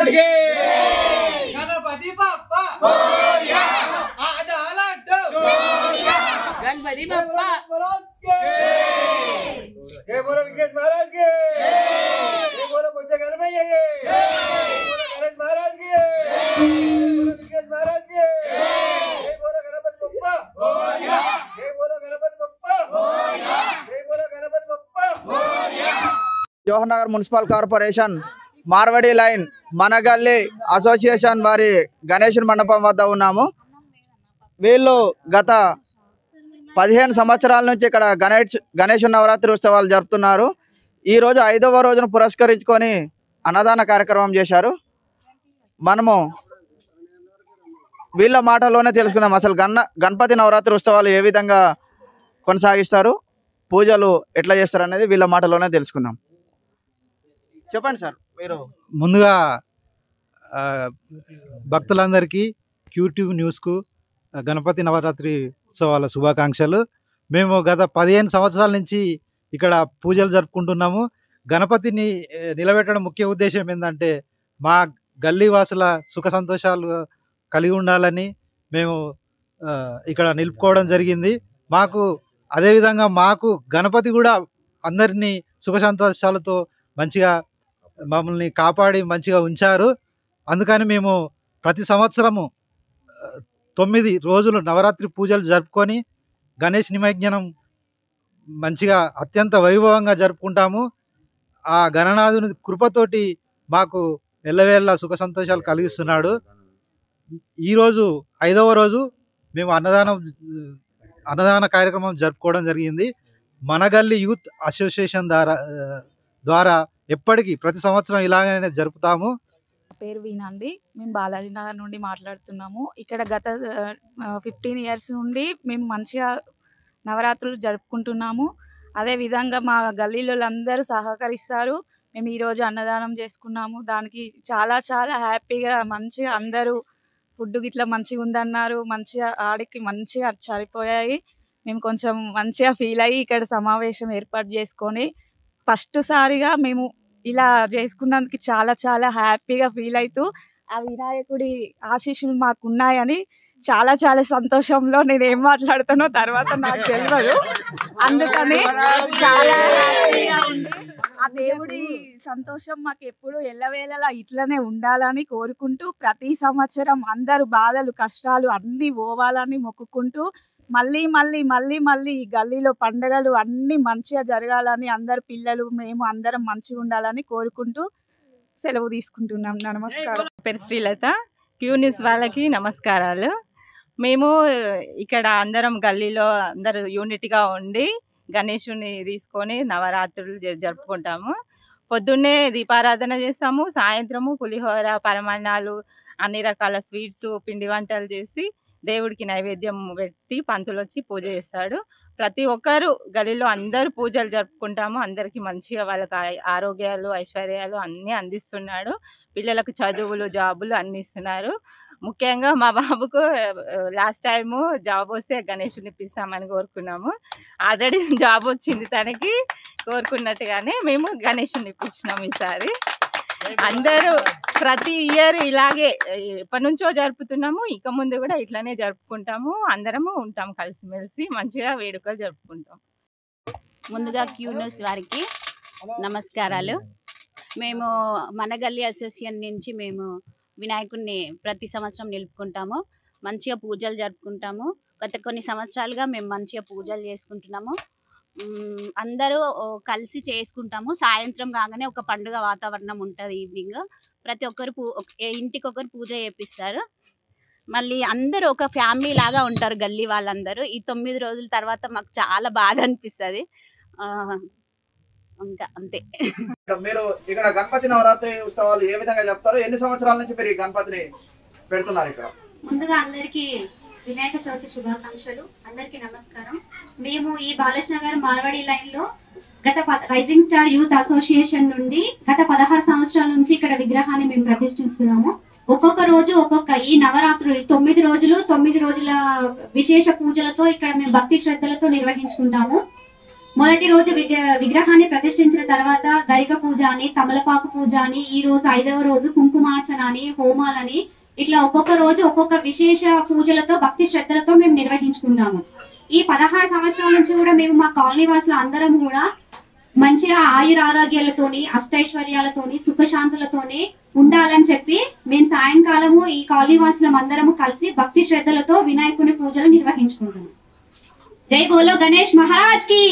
महाराज के गणपति बप्पा मोरया अदालत मोरया गणपति बप्पा जय बोलो विघ्नेश महाराज के जय बोलो पुष्य गणपति के जय बोलो गणेश महाराज के जय बोलो विघ्नेश महाराज के जय बोलो गणपति बप्पा मोरया जय बोलो गणपति बप्पा मोरया जय बोलो Ganpati Bappa Morya Jawahar Nagar municipal corporation Marwadi line మనగల్లి అసోసియేషన్ వారి గణేశుని మండపం వద్ద ఉన్నాము. వీళ్ళు గత 15 సంవత్సరాల నుంచి ఇక్కడ గణేశ నవరాత్రి ఉత్సవాలు జరుపుతున్నారు. ఈరోజు 5వ రోజును పురస్కరించుకొని అన్నదాన కార్యక్రమం చేశారు. మనము వీళ్ళ మాటల్లోనే తెలుసుకుందాం అసలు గణపతి నవరాత్రి ఉత్సవాలు ఏ విధంగా కొనసాగిస్తారు, పూజలు ఎట్లా చేస్తారు అనేది వీళ్ళ మాటల్లోనే తెలుసుకుందాం. చెప్పండి సార్. మీరు ముందుగా భక్తులందరికీ క్యూట్యూబ్ న్యూస్కు గణపతి నవరాత్రి ఉత్సవాల శుభాకాంక్షలు. మేము గత 15 సంవత్సరాల నుంచి ఇక్కడ పూజలు జరుపుకుంటున్నాము. గణపతిని నిలబెట్టడం ముఖ్య ఉద్దేశం ఏంటంటే మా గల్లీ వాసుల సుఖ సంతోషాలు కలిగి ఉండాలని మేము ఇక్కడ నిలుపుకోవడం జరిగింది. అదేవిధంగా మాకు గణపతి కూడా అందరినీ సుఖ సంతోషాలతో మంచిగా మమ్మల్ని కాపాడి మంచిగా ఉంచారు. అందుకని మేము ప్రతి సంవత్సరము 9 రోజులు నవరాత్రి పూజలు జరుపుకొని గణేష్ నిమజ్జనం మంచిగా అత్యంత వైభవంగా జరుపుకుంటాము. ఆ గణనాథుని కృపతోటి మాకు ఎల్లవేళ సుఖ సంతోషాలు కలిగిస్తున్నాడు. ఈరోజు 5వ రోజు మేము అన్నదాన కార్యక్రమం జరుపుకోవడం జరిగింది. మనగల్లి యూత్ అసోసియేషన్ ద్వారా ఎప్పటికీ ప్రతి సంవత్సరం ఇలాగనే జరుపుతాము. పేరు వీణా అండి. మేము బాలాజీ నగర్ నుండి మాట్లాడుతున్నాము. ఇక్కడ గత 15 ఇయర్స్ నుండి మేము మంచిగా నవరాత్రులు జరుపుకుంటున్నాము. అదేవిధంగా మా గల్లీలో అందరూ సహకరిస్తారు. మేము ఈరోజు అన్నదానం చేసుకున్నాము. దానికి చాలా చాలా హ్యాపీగా మంచిగా అందరూ ఫుడ్ గిట్లా మంచిగా ఉందన్నారు. మంచిగా ఆడికి మంచిగా సరిపోయాయి. మేము కొంచెం మంచిగా ఫీల్ అయ్యి ఇక్కడ సమావేశం ఏర్పాటు చేసుకొని ఫస్ట్ సారిగా మేము ఇలా చేసుకున్నందుకు చాలా చాలా హ్యాపీగా ఫీల్ అవుతూ ఆ వినాయకుడి ఆశీస్సులు మాకు ఉన్నాయని చాలా చాలా సంతోషంలో నేను ఏం మాట్లాడుతానో తర్వాత నాకు తెలియదు. అందుకని చాలా హ్యాపీగా ఉంది. ఆ దేవుడి సంతోషం మాకు ఎప్పుడు ఎల్లవేళలా ఇట్లనే ఉండాలని కోరుకుంటూ ప్రతి సంవత్సరం అందరు బాధలు కష్టాలు అన్నీ పోవాలని మొక్కుకుంటూ మళ్ళీ మళ్ళీ మళ్ళీ మళ్ళీ ఈ గల్లీలో పండుగలు అన్నీ మంచిగా జరగాలని అందరు పిల్లలు మేము అందరం మంచిగా ఉండాలని కోరుకుంటూ సెలవు తీసుకుంటున్నాం. నమస్కారం. పేరు శ్రీలత. క్యూ న్యూస్ వాళ్ళకి నమస్కారాలు. మేము ఇక్కడ అందరం గల్లీలో అందరు యూనిట్గా ఉండి గణేశుని తీసుకొని నవరాత్రులు జరుపుకుంటాము. పొద్దున్నే దీపారాధన చేస్తాము. సాయంత్రము పులిహోర పరమాన్నాలు అన్ని రకాల స్వీట్స్ పిండి వంటలు చేసి దేవుడికి నైవేద్యం పెట్టి పంతులు వచ్చి పూజ చేస్తాడు. ప్రతి ఒక్కరు గలీలో అందరూ పూజలు జరుపుకుంటాము. అందరికీ మంచిగా వాళ్ళకి ఆరోగ్యాలు ఐశ్వర్యాలు అన్నీ అందిస్తున్నాడు. పిల్లలకు చదువులు జాబులు అన్నీ ఇస్తున్నారు. ముఖ్యంగా మా బాబుకు లాస్ట్ టైము జాబ్ వస్తే గణేశుని ఇప్పిస్తామని కోరుకున్నాము. ఆల్రెడీ జాబ్ వచ్చింది తనకి. కోరుకున్నట్టుగానే మేము గణేశుని ఇప్పించినాము ఈసారి. అందరూ ప్రతి ఇయర్ ఇలాగే ఎప్పటి నుంచో జరుపుతున్నాము. ఇక ముందు కూడా ఇట్లానే జరుపుకుంటాము. అందరము ఉంటాం కలిసిమెలిసి మంచిగా వేడుకలు జరుపుకుంటాం. ముందుగా క్యూ న్యూస్ వారికి నమస్కారాలు. మేము మనగల్లి అసోసియేషన్ నుంచి మేము వినాయకుడిని ప్రతి సంవత్సరం నిలుపుకుంటాము. మంచిగా పూజలు జరుపుకుంటాము. గత కొన్ని సంవత్సరాలుగా మేము మంచిగా పూజలు చేసుకుంటున్నాము. అందరూ కలిసి చేసుకుంటాము. సాయంత్రం కాగానే ఒక పండుగ వాతావరణం ఉంటుంది. ఈవినింగ్ ప్రతి ఒక్కరు ఇంటికి ఒకరు పూజ చేపిస్తారు. మళ్ళీ అందరూ ఒక ఫ్యామిలీ లాగా ఉంటారు గల్లీ వాళ్ళందరూ. ఈ 9 రోజుల తర్వాత మాకు చాలా బాధ అనిపిస్తుంది. ఇంకా అంతే. మీరు ఇక్కడ గణపతి నవరాత్రి ఉత్సవాలు ఏ విధంగా చెప్తారు? ఎన్ని సంవత్సరాల నుంచి మీరు ఈ గణపతిని పెడుతున్నారు ఇక్కడ? ముందుగా అందరికి వినాయక చవితి శుభాకాంక్షలు. అందరికి నమస్కారం. మేము ఈ బాలాజీ నగర్ మార్వాడి లైన్ లో గత రైజింగ్ స్టార్ యూత్ అసోసియేషన్ నుండి గత 16 సంవత్సరాల నుంచి ఇక్కడ విగ్రహాన్ని మేము ప్రతిష్ఠిస్తున్నాము. ఒక్కొక్క రోజు ఒక్కొక్క ఈ నవరాత్రులు 9 రోజుల విశేష పూజలతో ఇక్కడ మేము భక్తి శ్రద్ధలతో నిర్వహించుకుంటాము. మొదటి రోజు విగ్రహాన్ని ప్రతిష్ఠించిన తర్వాత గరిక పూజ అని, తమలపాకు పూజ అని, ఈ రోజు 5వ రోజు కుంకుమార్చన అని, హోమాలని, ఇట్లా ఒక్కొక్క రోజు ఒక్కొక్క విశేష పూజలతో భక్తి శ్రద్ధలతో మేము నిర్వహించుకున్నాము. ఈ 16 సంవత్సరాల నుంచి కూడా మేము మా కాలనీ వాసులు అందరం కూడా మంచిగా ఆయురారోగ్యాలతోని, అష్టైశ్వర్యాలతోని, సుఖశాంతులతోని ఉండాలని చెప్పి మేము సాయంకాలము ఈ కాలనీ వాసులం అందరము కలిసి భక్తి శ్రద్ధలతో వినాయకుని పూజలు నిర్వహించుకుంటున్నాం. జై బోలో గణేష్ మహారాజ్ కి.